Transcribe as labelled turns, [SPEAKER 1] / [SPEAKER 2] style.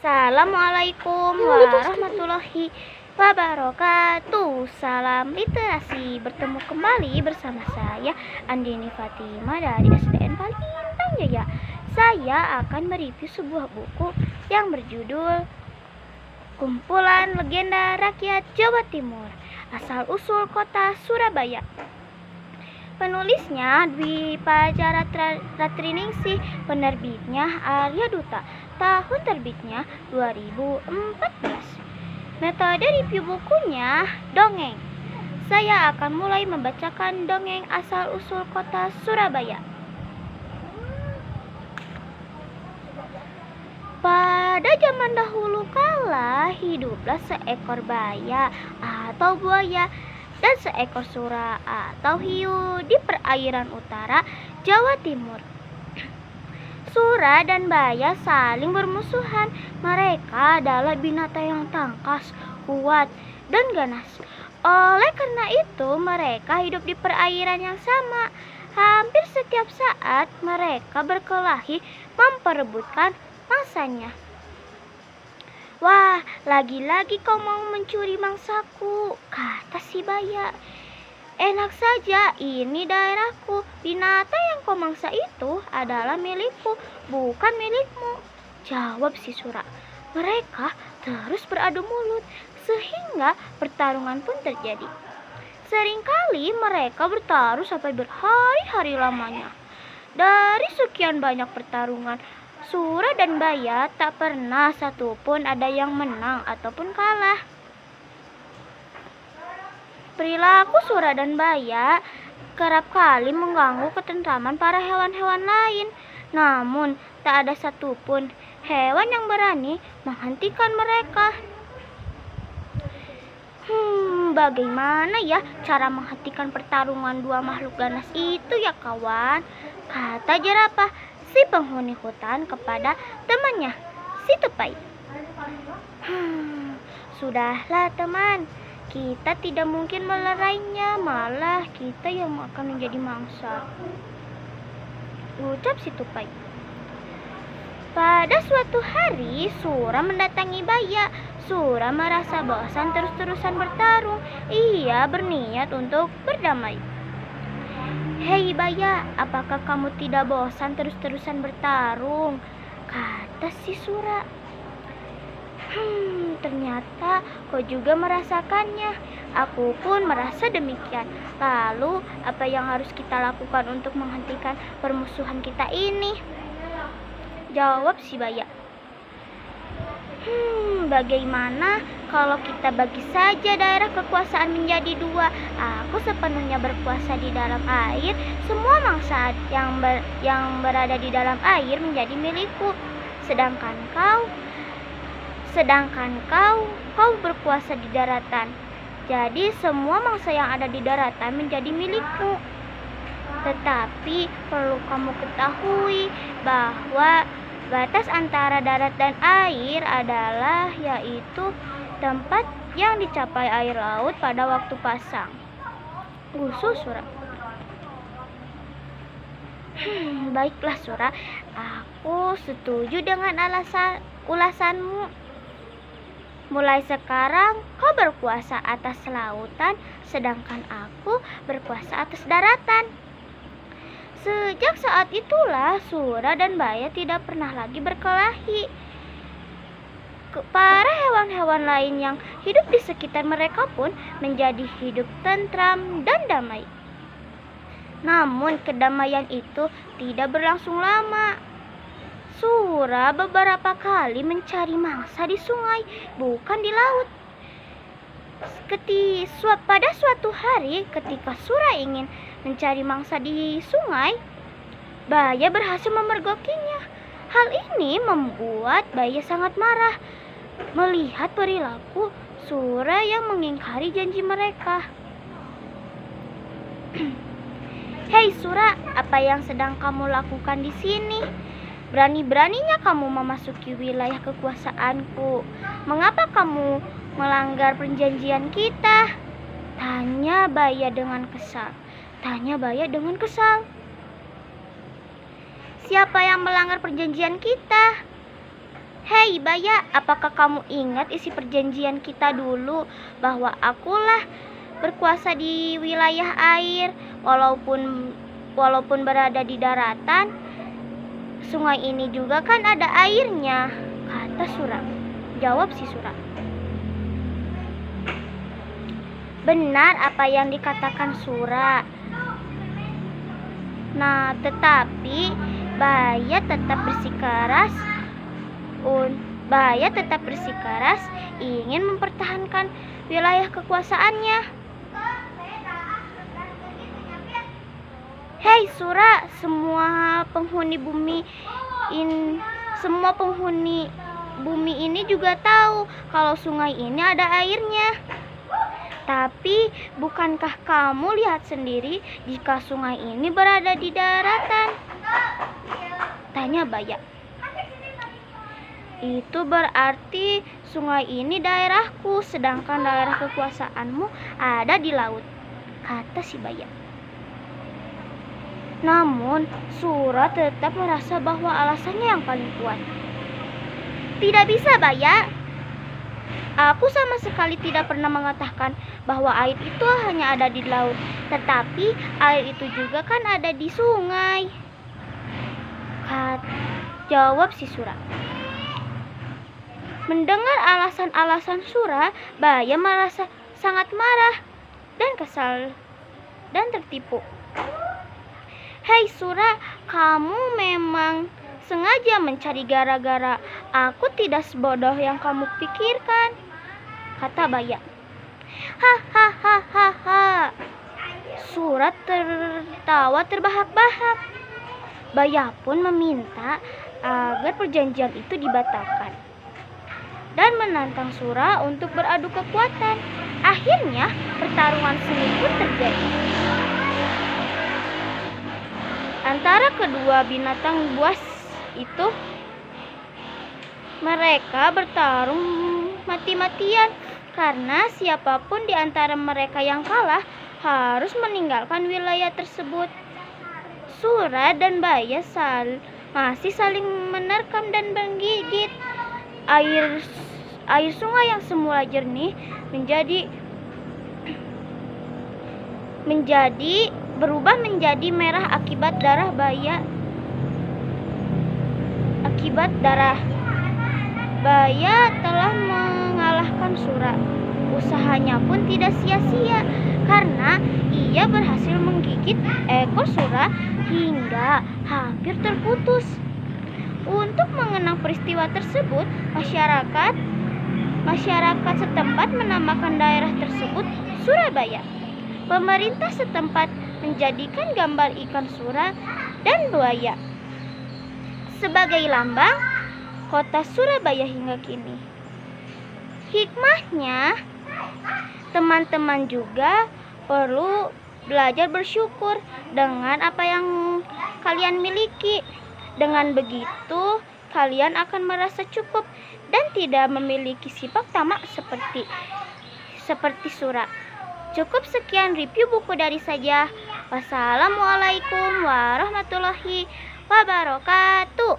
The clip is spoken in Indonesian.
[SPEAKER 1] Assalamualaikum warahmatullahi wabarakatuh. Salam literasi. Bertemu kembali bersama saya Andini Fatima dari SDN Palintang Jaya. Saya akan mereview sebuah buku yang berjudul Kumpulan Legenda Rakyat Jawa Timur, Asal Usul Kota Surabaya. Penulisnya Dwi Pacara Ratriningsih, penerbitnya Arya Duta, tahun terbitnya 2014. Metode review bukunya dongeng. Saya akan mulai membacakan dongeng Asal Usul Kota Surabaya. Pada zaman dahulu kala, hiduplah seekor baya atau buaya dan seekor sura atau hiu di perairan utara Jawa Timur. Sura dan baya saling bermusuhan. Mereka adalah binatang yang tangkas, kuat, dan ganas. Oleh karena itu, mereka hidup di perairan yang sama. Hampir setiap saat mereka berkelahi memperebutkan mangsanya. "Wah, lagi-lagi kau mau mencuri mangsaku," kata si baya. "Enak saja, ini daerahku. Binatang yang kau mangsa itu adalah milikku, bukan milikmu," jawab si sura. Mereka terus beradu mulut sehingga pertarungan pun terjadi. Seringkali mereka bertaruh sampai berhari-hari lamanya. Dari sekian banyak pertarungan, sura dan baya tak pernah satupun ada yang menang ataupun kalah. Perilaku sura dan baya kerap kali mengganggu ketentraman para hewan-hewan lain. Namun, tak ada satupun hewan yang berani menghentikan mereka. Bagaimana ya cara menghentikan pertarungan dua makhluk ganas itu ya kawan? Kata jerapah, si penghuni hutan, kepada temannya, si tupai. Sudahlah teman, kita tidak mungkin melerainya, malah kita yang akan menjadi mangsa, ucap si tupai. Pada suatu hari, sura mendatangi baya. Sura merasa bosan terus-terusan bertarung. Ia berniat untuk berdamai. "Hei baya, apakah kamu tidak bosan terus-terusan bertarung?" kata si sura. Ternyata kau juga merasakannya. Aku pun merasa demikian. Lalu, apa yang harus kita lakukan untuk menghentikan permusuhan kita ini?" jawab si baya. Bagaimana kalau kita bagi saja daerah kekuasaan menjadi dua? Aku sepenuhnya berkuasa di dalam air. Semua mangsa yang berada di dalam air menjadi milikku. Sedangkan kau berkuasa di daratan. Jadi semua mangsa yang ada di daratan menjadi milikmu. Tetapi perlu kamu ketahui bahwa batas antara darat dan air adalah yaitu tempat yang dicapai air laut pada waktu pasang, usul sura. Baiklah sura, aku setuju dengan ulasanmu. Mulai sekarang kau berkuasa atas lautan, sedangkan aku berkuasa atas daratan. Sejak saat itulah sura dan baya tidak pernah lagi berkelahi. Para hewan-hewan lain yang hidup di sekitar mereka pun menjadi hidup tentram dan damai. Namun kedamaian itu tidak berlangsung lama. Sura beberapa kali mencari mangsa di sungai, bukan di laut. Pada suatu hari, ketika sura ingin mencari mangsa di sungai, baya berhasil memergokinya. Hal ini membuat baya sangat marah melihat perilaku sura yang mengingkari janji mereka. "Hei sura, apa yang sedang kamu lakukan di sini? Berani-beraninya kamu memasuki wilayah kekuasaanku. Mengapa kamu melanggar perjanjian kita?" Tanya baya dengan kesal. "Siapa yang melanggar perjanjian kita?" Hei Baya, apakah kamu ingat isi perjanjian kita dulu bahwa akulah berkuasa di wilayah air, walaupun berada di daratan, sungai ini juga kan ada airnya, kata Sura. Jawab si Sura. Benar apa yang dikatakan Sura. Nah, tetapi Baya tetap bersikeras ingin mempertahankan wilayah kekuasaannya. Hei Sura, semua penghuni bumi ini juga tahu kalau sungai ini ada airnya. Tapi bukankah kamu lihat sendiri jika sungai ini berada di daratan? Tanya Baya. Itu berarti sungai ini daerahku, sedangkan daerah kekuasaanmu ada di laut, kata si Baya. Namun Sura tetap merasa bahwa alasannya yang paling kuat. Tidak bisa Baya. Aku sama sekali tidak pernah mengatakan bahwa air itu hanya ada di laut, tetapi air itu juga kan ada di sungai, jawab si Sura. Mendengar alasan-alasan Sura, Baya merasa sangat marah dan kesal dan tertipu. Hei Sura, kamu memang sengaja mencari gara-gara. Aku tidak sebodoh yang kamu pikirkan, kata Baya. Hahaha. Sura tertawa terbahak-bahak. Baya pun meminta agar perjanjian itu dibatalkan dan menantang Sura untuk beradu kekuatan. Akhirnya pertarungan sengit pun terjadi antara kedua binatang buas itu. Mereka bertarung mati-matian karena siapapun di antara mereka yang kalah harus meninggalkan wilayah tersebut. Sura dan Baya masih saling menerkam dan menggigit. Air sungai yang semula jernih berubah menjadi merah akibat darah Baya. Baya telah mengalahkan Sura. Usahanya pun tidak sia-sia karena ia berhasil menggigit ekor Sura hingga hampir terputus. Untuk mengenang peristiwa tersebut, masyarakat setempat menamakan daerah tersebut Surabaya. Pemerintah setempat menjadikan gambar ikan Sura dan buaya sebagai lambang kota Surabaya hingga kini. Hikmahnya, teman-teman juga perlu belajar bersyukur dengan apa yang kalian miliki. Dengan begitu, kalian akan merasa cukup dan tidak memiliki sifat tamak seperti Sura. Cukup sekian review buku dari saya. Wassalamualaikum warahmatullahi wabarakatuh.